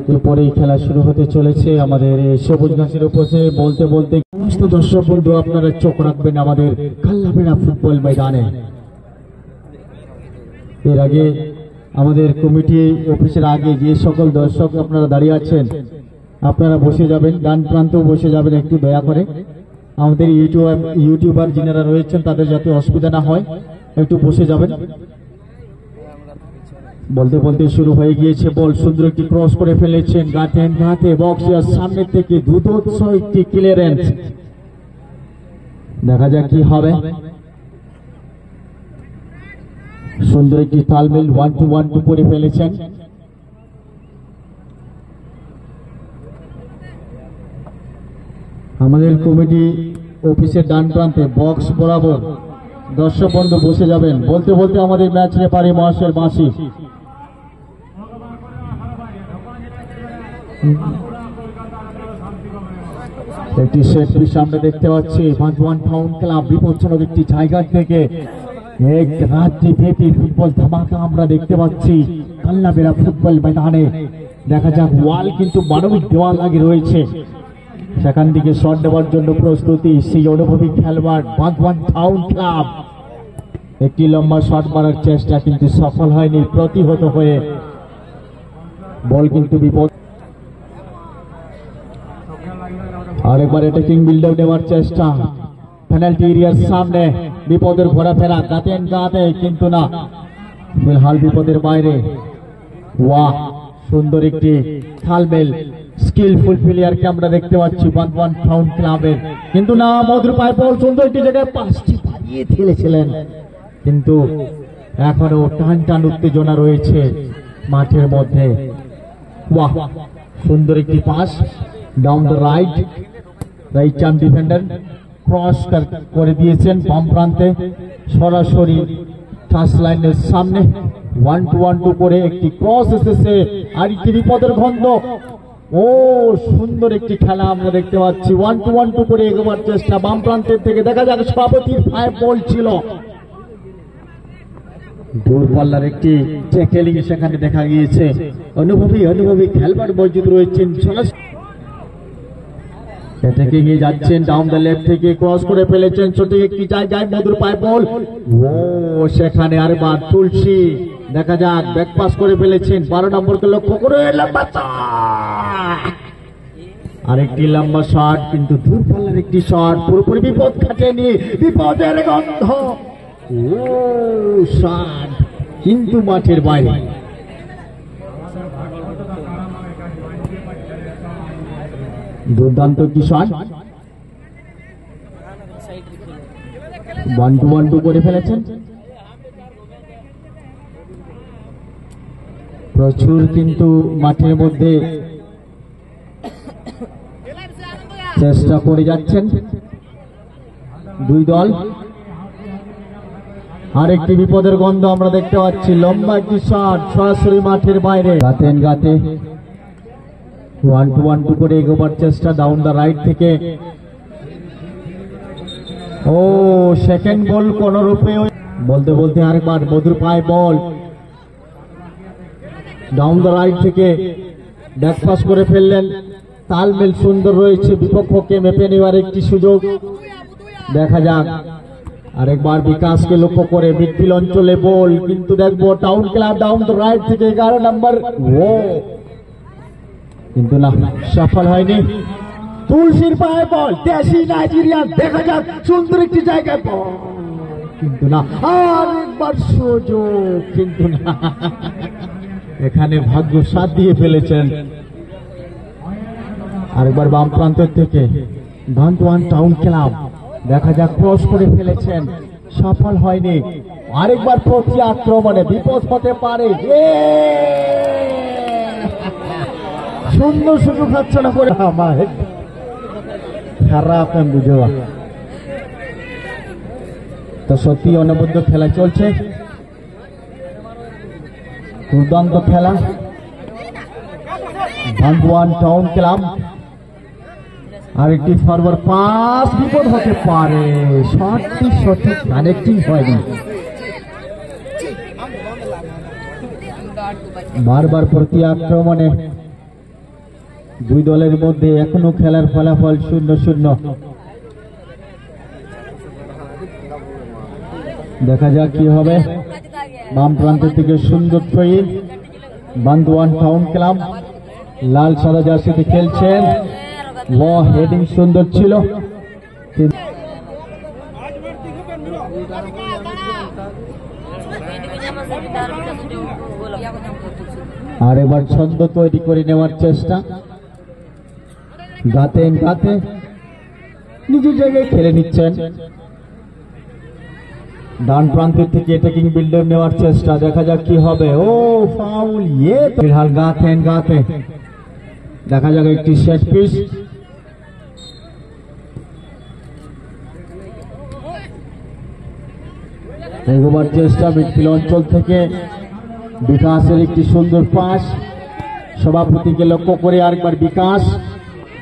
একটু পরেই খেলা শুরু হতে চলেছে আমাদের সবুজ ঘাসের উপরে। বলতে বলতে সমস্ত দর্শক বন্ধু আপনারা চোখ রাখবেন আমাদের কাল্লাবেড়া ফুটবল ময়দানে। এর আগে আমাদের কমিটি অফিসের আগে যে সকল দর্শক আপনারা দাঁড়িয়ে আছেন আপনারা বসে যাবেন, ডান প্রান্তেও বসে যাবেন একটু দয়া করে। আমাদের ইউটিউবার যিনারা রয়েছেন তাদের যাতে অসুবিধা না হয় একটু বসে যাবেন। বলতে বলতে শুরু হয়ে গিয়েছে, বল সুন্দর একটি ক্রস করে ফেলেছেন গাতে বক্সের সামনে থেকে দুধোৎস একটি ক্লিয়ারেন্স। দেখা যাক কি হবে। সুন্দর একটি তালমেল 1-2 করে ফেলেছেন। আমাদের কমিটি অফিসের ডান প্রান্তে বক্স বরাবর দর্শক বন্ধু বসে যাবেন। বলতে বলতে আমাদের ম্যাচ রেফারি মহাশয়ের বাঁশি। একটি সেট পিস আমরা দেখতে পাচ্ছি। ভাঞ্জওয়ান টাউন ক্লাব বিপজ্জনক একটি জায়গা থেকে এক রাত্রি ব্যাপী ফুটবল ধামাকা আমরা দেখতে পাচ্ছি কাল্লাবেড়া ফুটবল ময়দানে। দেখা যাক, ওয়াল কিন্তু মানবিক দেওয়াল আগে রয়েছে, সেখান থেকে শট দেওয়ার জন্য প্রস্তুতি সেই অনুভবী খেলোয়াড় ভাঞ্জওয়ান টাউন ক্লাব। একটি লম্বা শট মারার চেষ্টা কিন্তু সফল হয়নি, প্রতিহত হয়ে বল কিন্তু বিপদ। আরেকবার অ্যাটাকিং বিল্ডআপ নেওয়ার চেষ্টা, পেনাল্টি এরিয়ার সামনে বিপদের ঘোরাফেরা গাতে কিন্তু না, ফিলহাল বিপদের বাইরে। ওয়াহ, সুন্দর একটি তালমেল স্কিলফুল প্লেয়ারকে আমরা দেখতে পাচ্ছি ভাঞ্জওয়ান টাউন ক্লাবের, কিন্তু না, মধুর পায় বল সুন্দর একটি জায়গায় পাঁচটি বাড়িয়ে ফেলেছিলেন, কিন্তু এখনো টান উত্তেজনা রয়েছে মাঠের মধ্যে। ওয়াহ, সুন্দর একটি pass down the right arm defender cross করে দিয়েছেন বাম প্রান্তে সরাসরি টাচ লাইনের সামনে। 1-2 করে একটি ক্রস এসেছে, আর একটি বিপদের গন্ধ। ও সুন্দর একটি খেলা আমরা দেখতে পাচ্ছি। 1-2 করে এগোবার চেষ্টা বাম প্রান্তের থেকে। দেখা যাক, সভাপতির ফায়ার বল ছিল, দূরপাল্লার একটি ট্যাকেলিং সেখানে দেখা গিয়েছে। অনুভবী খেলোয়াড় মজুদ রয়েছেন, যাচ্ছেন ডাউন দ্য লেফট থেকে ক্রস করে ফেলেছেন সঠিক একটি জায়গায়, মধুর পায় বল। ও সেখানে আরেকবার তুলসী, দেখা যাক, ব্যাক পাস করে ফেলেছেন 12 নম্বরকে লক্ষ্য করে। আরেকটি লম্বা শট, কিন্তু দূরপাল্লার একটি শট, পুরোপুরি বিপদ কাটেনি, বিপদের গন্ধ। ও শট কিন্তু মাঠের বাইরে। দুর্দান্ত কি শট, 1-2 করে ফেলেছেন। প্রচুর কিন্তু মাঠের মধ্যে চেষ্টা করে যাচ্ছেন দুই দল। আরেকটি বিপদের গন্ধ আমরা দেখতে পাচ্ছি, লম্বা একটি শট সরাসরি মাঠের বাইরে। গাতে 1-2 করে এগোবার চেষ্টা ডাউন দ্য রাইট থেকে। ও সেকেন্ড বল কোন রূপে। বলতে বলতে আরেকবার মধুর পায় বল ডাউন দ্য রাইট থেকে ব্যাক পাস করে ফেললেন। তালমেল সুন্দর রয়েছে, বিপক্ষকে মেপে নেওয়ার একটি সুযোগ। দেখা যাক, আরেকবার বিকাশকে লক্ষ্য করে মিডফিল্ড অঞ্চলে বল, কিন্তু দেখবো town club down the right থেকে 11 নম্বর। ও কিন্তু না, সফল হয়নি। তুলসীর পায়ে বল, দেশি নাইজেরিয়ান। দেখা যাক, সুন্দর একটি জায়গায় বল, কিন্তু না, আরেকবার সুযোগ, কিন্তু না, এখানে ভাগ্য সাথ দিয়ে ফেলেছেন। আরেকবার বাম প্রান্তের থেকে ভাঞ্জওয়ান টাউন ক্লাব, দেখা যাক, ক্রস করে ফেলেছেন, সফল হয়নি। আরেকবার প্রতি আক্রমণে বিপদ হতে পারে। সুন্দর সুযোগ হাতছাড়া করে আমার খারাপ বুঝবা। তো সত্যি অনবদ্য খেলা চলছে, দুর্দান্ত খেলা। ভাঞ্জওয়ান টাউন ক্লাব, আরেকটি ফরওয়ার্ড পাস, বিপদ হতে পারে, শটটি সঠিক কানেক্টিং হয়নি। বারবার প্রতি আক্রমণে দুই দলের মধ্যে এখনো খেলার ফলাফল 0-0। দেখা যাক কি হবে। বাম প্রান্ত থেকে সুন্দর শহীদ বান্দোয়ান টাউন ক্লাব লাল সাদা জার্সিতে খেলছেন। হেডিং সুন্দর ছিল। আর এবার ছন্দ তৈরি করে নেওয়ার চেষ্টা, গাতে গাতে নিজের জায়গায় খেলে নিচ্ছেন। ডান প্রান্তের থেকে অ্যাটাকিং বিল্ডার নেওয়ার চেষ্টা, দেখা যাক কি হবে। ও ফাউল, ফিলহাল গাতে গাতে দেখা যাক একটি সেট পিস। এগোবার চেষ্টা মিডফিল্ড অঞ্চল থেকে বিকাশের একটি সুন্দর পাস, সভাপতিকে লক্ষ্য করে আরেকবার বিকাশ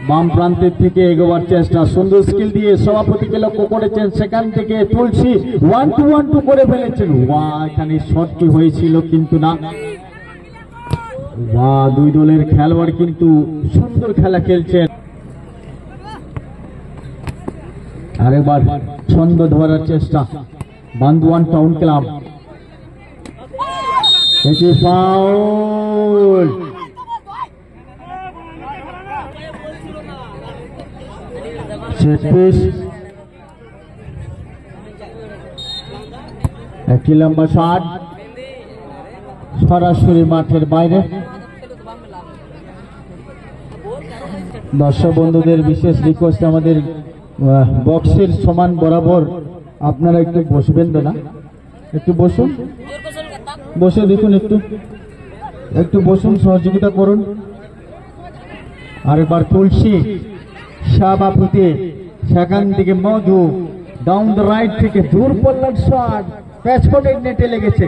বাম প্রান্তের থেকে এগোবার চেষ্টা, সুন্দর স্কিল দিয়ে সভাপতিকে লক্ষ্য করেছেন, সেখান থেকে তুলসী 1-2 করে ফেলেছেন। এখানে শটটি হয়েছিল কিন্তু না। দুই দলের খেলোয়াড় কিন্তু সুন্দর খেলা খেলছেন। আরেকবার ছন্দ ধরার চেষ্টা বান্দোয়ান টাউন ক্লাব, এটি ফাউল। একটি লম্বা শট সরাসরি মাঠের বাইরে। দর্শক বন্ধুদের বিশেষ রিকোয়েস্ট, আমাদের বক্সের সমান বরাবর আপনারা একটু বসবেন না, একটু বসুন, বসে দেখুন, একটু বসুন, সহযোগিতা করুন। আরেকবার তুলসী সভাপতি, সেখান থেকে মধু ডাউন দ্য রাইট থেকে দূর পড়লার শট, প্যাচকটের নেটে লেগেছে।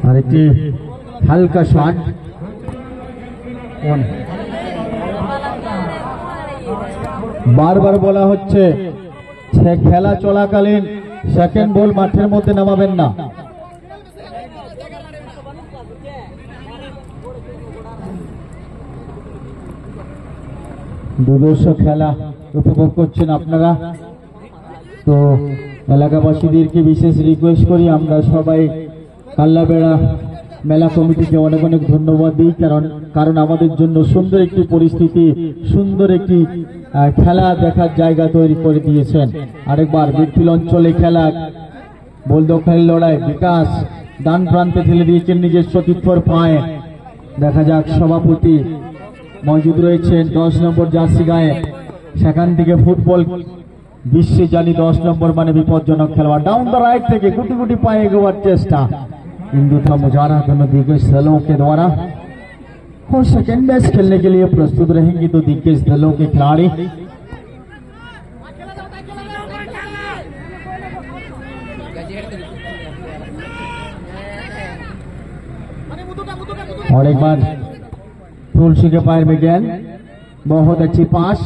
আরেকটি হালকা শট, বারবার বলা হচ্ছে খেলা চলাকালীন সেকেন্ড বল মাঠের মধ্যে নামাবেন না। দুর্ধর্ষ খেলা উপভোগ করছেন আপনারা। তো এলাকাবাসীদেরকে বিশেষ রিকোয়েস্ট করি, আমরা সবাই কাল্লাবেড়া মেলা কমিটিকে অনেক অনেক ধন্যবাদ দিই, কারণ আমাদের জন্য সুন্দর একটি পরিস্থিতি, সুন্দর একটি খেলা দেখার জায়গা তৈরি করে দিয়েছেন। আরেকবার মিডফিল্ড অঞ্চলে খেলা, বল দখলের লড়াই, বিকাশ ডান প্রান্তে ঠেলে দিয়েছেন নিজের সতীর্থর পায়ে। দেখা যাক সভাপতি মজুদ রয়েছেন 10 নম্বর জার্সি গায়ে, সেখান থেকে ফুটবল বিশ্বে জানি 10 নম্বর মানে বিপজ্জনক খেলোয়াড়। डाउन द राइट থেকে गुटी गुटी पाए गोवर चेष्टा हिंदू था मुजारा दोनों दिग्गज दलों के द्वारा। और सेकेंड मैच खेलने के लिए प्रस्तुत रहेंगी तो दिग्गज दलों के खिलाड़ी। और एक बार तुलसी के पैर में गेंद, बहुत अच्छी पास,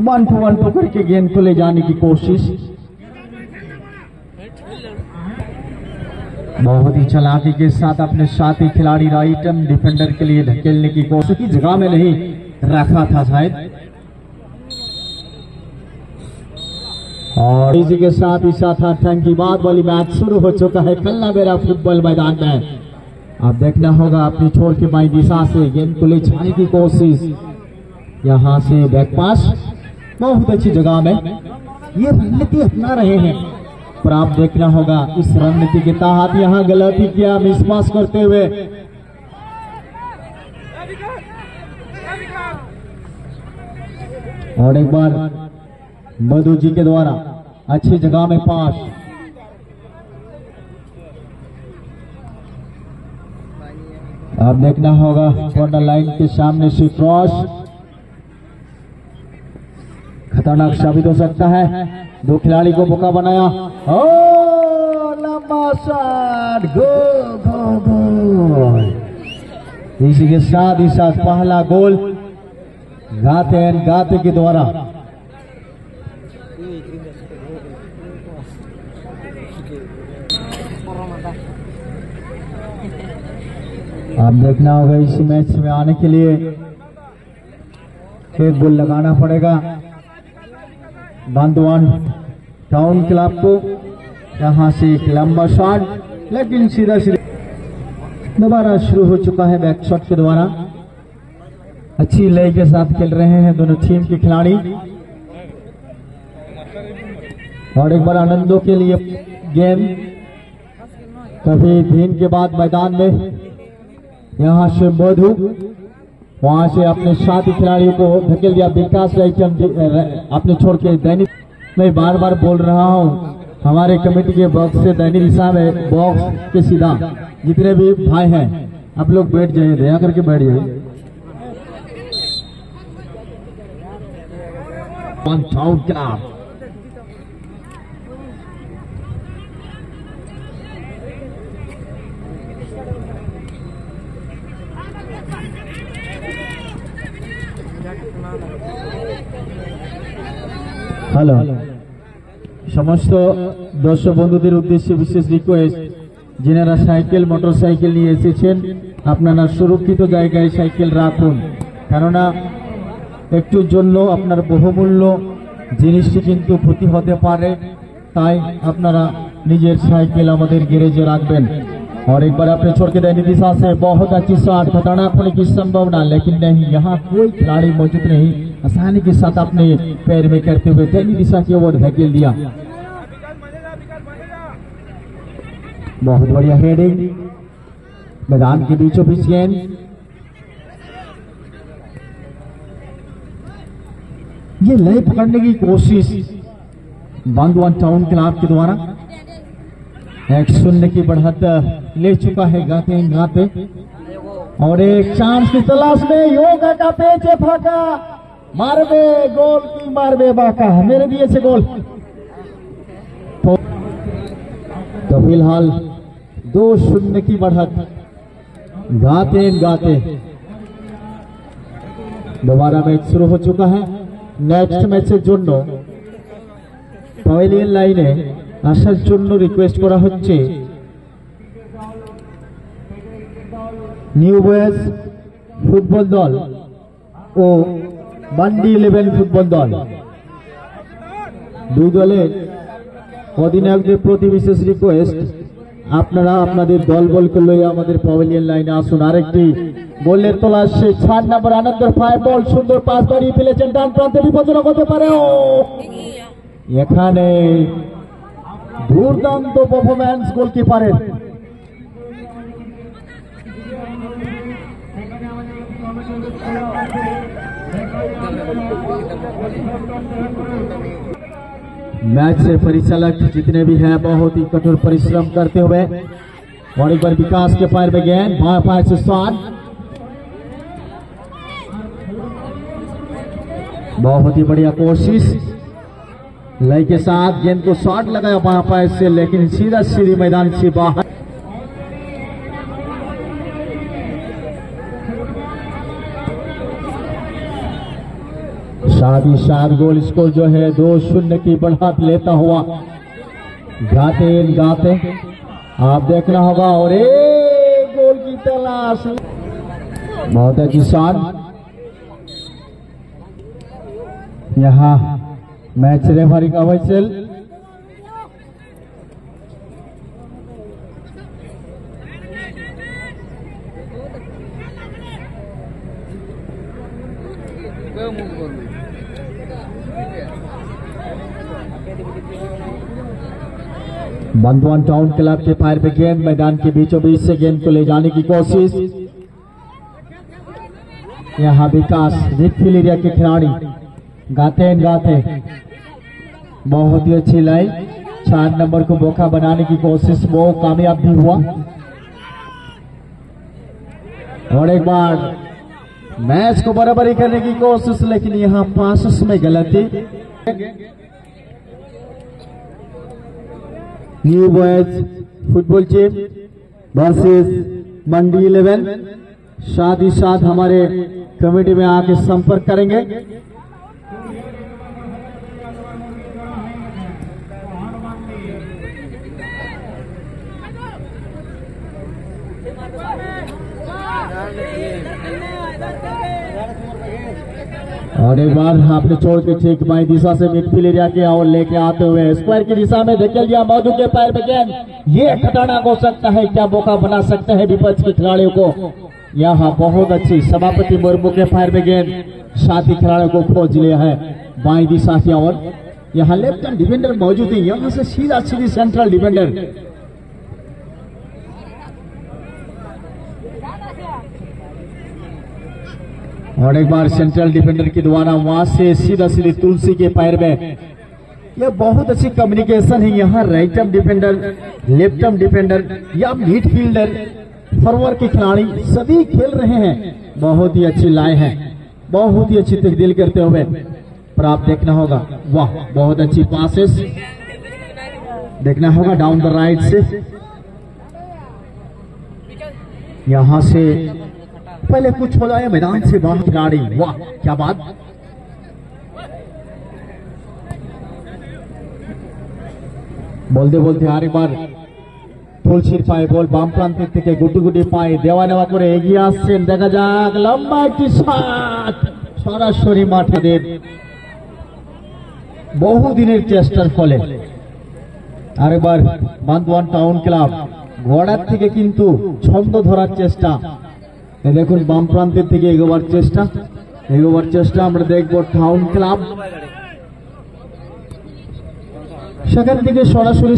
1-2 करके गेंद को ले जाने की कोशिश, बहुत ही चालाकी के साथ अपने साथी खिलाड़ी राइटम डिफेंडर के लिए धकेलने की कोशिश की, जगह में नहीं रखा था शायद। और इसी के साथ ही साथ थैंक की बात वाली मैच शुरू हो चुका है कल्लाबेड़ा फुटबॉल मैदान में। अब देखना होगा अपनी छोर के बाई दिशा से गेंद को ले जाने की कोशिश, यहां से बैक पास, बहुत अच्छी जगह में ये रणनीति अपना रहे हैं, पर आप देखना होगा इस रणनीति के तहत यहां गलती किया मिसपास करते हुए। और एक बार मधु जी के द्वारा अच्छी जगह में पास, अब देखना होगा कॉर्नर लाइन के सामने से क्रॉस, खतरनाक साबित हो सकता है। दो खिलाड़ी को मौका बनाया, ओ लंबा शॉट, गोल। इसी के साथ ही साथ पहला गोल गाते के द्वारा। आप देखना होगा इस मैच में आने के लिए एक गोल लगाना पड़ेगा बांदवान टाउन क्लब को। यहां से एक लंबा शॉट, लेकिन सीधा दोबारा शुरू हो चुका है बैक शॉट के द्वारा। अच्छी लय के साथ खेल रहे हैं दोनों टीम के खिलाड़ी। और एक बार आनंदों के लिए गेम कभी दिन के बाद मैदान में यहां से मधु, वहां से अपने साथी खिलाड़ियों को धकेल दिया विकास अपने छोड़ के दैनिक। मैं बार बार बोल रहा हूं हमारे कमेटी के बॉक्स से दैनिक दिशा में बॉक्स के सीधा जितने भी भाई हैं आप लोग बैठ जाइए, दया करके बैठ जाइए। হ্যালো, সমস্ত দর্শক বন্ধুদের উদ্দেশ্যে বিশেষ রিকোয়েস্ট, যারা সাইকেল মোটরসাইকেল নিয়ে এসেছেন আপনারা সুরক্ষিত জায়গায় সাইকেল রাখুন, কেননা একটুর জন্য আপনার বহুমূল্য জিনিসটি কিন্তু ক্ষতি হতে পারে। তাই আপনারা নিজের साइकिल আমাদের গ্যারেজে রাখবেন। और एक बार अपने छोड़ के दैनिक दिशा से बहुत अच्छी शॉट, खतरनाक होने की संभावना, लेकिन नहीं, यहाँ कोई खिलाड़ी मौजूद नहीं। आसानी के साथ अपने पैर में करते हुए दैनिक दिशा की ओर धकेल दिया। बहुत बढ़िया हेडिंग, मैदान के बीचों बीच गेंद। ये लय पकड़ने की कोशिश बांदवान टाउन क्लब के द्वारा 1-0 की बढ़त ले चुका है गाते गाते। और एक चांस की तलाश में योगा का पेचे फाका, मारबे गोल की मारबे बाका, मेरे दिए से गोल। तो फिलहाल 2-0 की बढ़त गाते गाते दोबारा मैच शुरू हो चुका है। नेक्स्ट मैचের জন্য পয়েলিয়ন লাইনে আসার জন্য রিকোয়েস্ট করা হচ্ছে নিউ বয়েজ ফুটবল দল ও বান্ডি 11 ফুটবল দল। দুই দলের অধিনায়কদের প্রতি বিশেষ রিকোয়েস্ট, আপনারা আপনাদের দল বলকে লইয়া আমাদের পয়েলিয়ন লাইনে আসুন। আরেকটি গোলের তলাশ, 6 নম্বর আনন্দর ফায়ার বল, সুন্দর পাস বাড়িয়ে ফেলেছেন ডান প্রান্তে, বিপজ্জনক হতে পারে। এখানে দুর্দান্ত পারফরম্যান্স গোলকিপারের। मैच से परिचालक जितने भी हैं बहुत ही कठोर परिश्रम करते हुए। और एक बार विकास के पैर में गेंद, बाएं पैर से शॉट, बहुत ही बढ़िया कोशिश, लय के साथ गेंद को शॉट लगाया बाएं पैर से, लेकिन सीधा सीधी मैदान से बाहर। साथ ही साथ गोल स्कोर जो है 2-0 की बढ़त लेता हुआ गाते गाते आप देखना होगा। और एक गोल की तलाश, बहुत अच्छी शॉट। यहाँ मैच रेफरी का व्हिसल, बांदवान टाउन क्लब के पैर पे गेंद, मैदान के बीचों बीच से गेंद को ले जाने की कोशिश। यहाँ विकास रिडफील्ड एरिया के खिलाड़ी गाते गाते बहुत ही अच्छी लाइन, 4 नंबर को मौका बनाने की कोशिश, वो कामयाब भी हुआ। और एक बार मैच को बराबरी करने की कोशिश, लेकिन यहाँ पासेस में गलती। New boys football team versus Mandi 11, साथ ही साथ हमारे कमेटी में आके संपर्क करेंगे। और एक बार आपने छोड़ के ठीक बाई दिशा से मिडफील्ड एरिया के और लेके आते हुए स्क्वायर की दिशा में धकेल दिया मौजू के पैर में गेंद। ये खतरनाक हो सकता है, क्या मौका बना सकते हैं विपक्ष के खिलाड़ियों को। यहाँ बहुत अच्छी सभापति मुर्मू के पैर में गेंद, साथी खिलाड़ियों को खोज लिया है बाई दिशा की ओर। यहाँ लेफ्ट हैंड डिफेंडर मौजूद है, यहाँ से सीधा सीधी सेंट्रल डिफेंडर। और एक बार सेंट्रल डिफेंडर के द्वारा वहां से सीधा सीधी तुलसी के पैर में। यह बहुत अच्छी कम्युनिकेशन है। यहाँ right arm defender, left arm defender या मिडफील्डर, फॉरवर्ड के खिलाड़ी सभी खेल रहे हैं। बहुत ही अच्छी लाइन है, बहुत ही अच्छी तब्दील करते हुए। पर आप देखना होगा, वाह बहुत अच्छी पासेस देखना होगा डाउन द राइट से। यहां से पहले कुछ हो जाए मैदान से बाहर खिलाड़ी, वाह क्या बात। बोलते बोलते আর একবার তুলসীর পায়ে বল বাম প্রান্ত থেকে গুটি গুটি পায়ে দেওয়া নেওয়া করে এগিয়ে আসছেন। দেখা যাক লম্বা একটি শট সরাসরি মাঠে দেন বহুদিনের চেষ্টার ফলে। আরেকবার বান্দওয়ান টাউন ক্লাব ঘোড়ার থেকে কিন্তু ছন্দ ধরার চেষ্টা। দেখুন বাম প্রান্তের থেকে এগোবার চেষ্টা আমরা দেখব টাউন ক্লাব। সেখান থেকে সরাসরি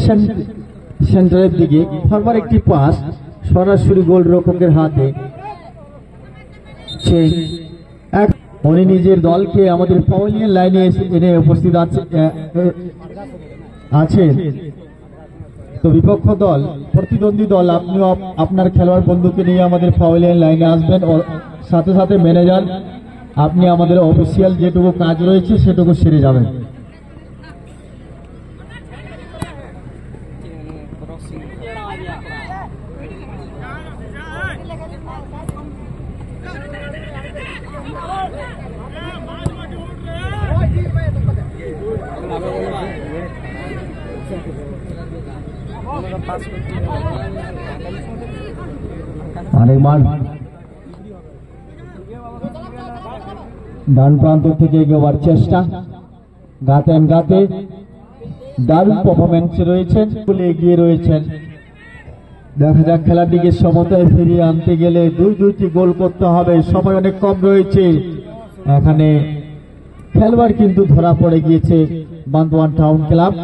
সেন্টারের দিকে ফরওয়ার্ড একটি পাস সরাসরি গোলরক্ষকের হাতে। উনি নিজের দলকে আমাদের পাউলিয়ান লাইনে এনে উপস্থিত আছেন। তো বিপক্ষ দল, প্রতিদ্বন্দ্বী দল, আপনিও আপনার খেলোয়াড় বন্ধুকে নিয়ে আমাদের পাউলিয়ান লাইনে আসবেন। ও সাথে সাথে ম্যানেজার আপনি আমাদের অফিসিয়াল যেটুকু কাজ রয়েছে সেটুকু সেরে যাবেন। আরেকবার ডান প্রান্ত থেকে এগোবার চেষ্টা, গাতেন গাতে দারুণ পারফরমেন্স রয়েছেন, এগিয়ে রয়েছেন। দেখা যাক খেলার দিকে সমতায় ফিরিয়ে আনতে গেলে দুইটি গোল করতে হবে, সময় অনেক কম রয়েছে। এখানে খেলোয়াড় কিন্তু ধরা পড়ে গিয়েছে বান্দওয়ান টাউন ক্লাব।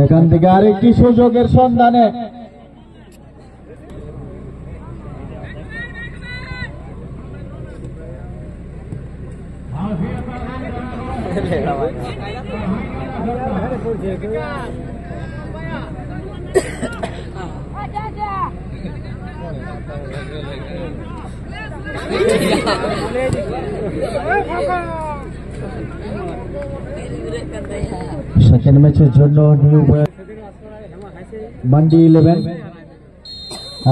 এখান থেকে আরেকটি সুযোগের সন্ধানে সেকেন্ড ম্যাচের জন্য নিউ মান্ডি 11।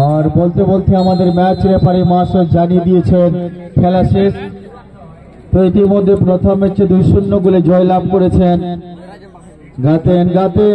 আর বলতে বলতে আমাদের ম্যাচ রেফারি মহাশয় জানিয়ে দিয়েছেন খেলা শেষ। তো ইতিমধ্যে প্রথম ম্যাচে 2-0 গোলে জয়লাভ করেছেন গাতে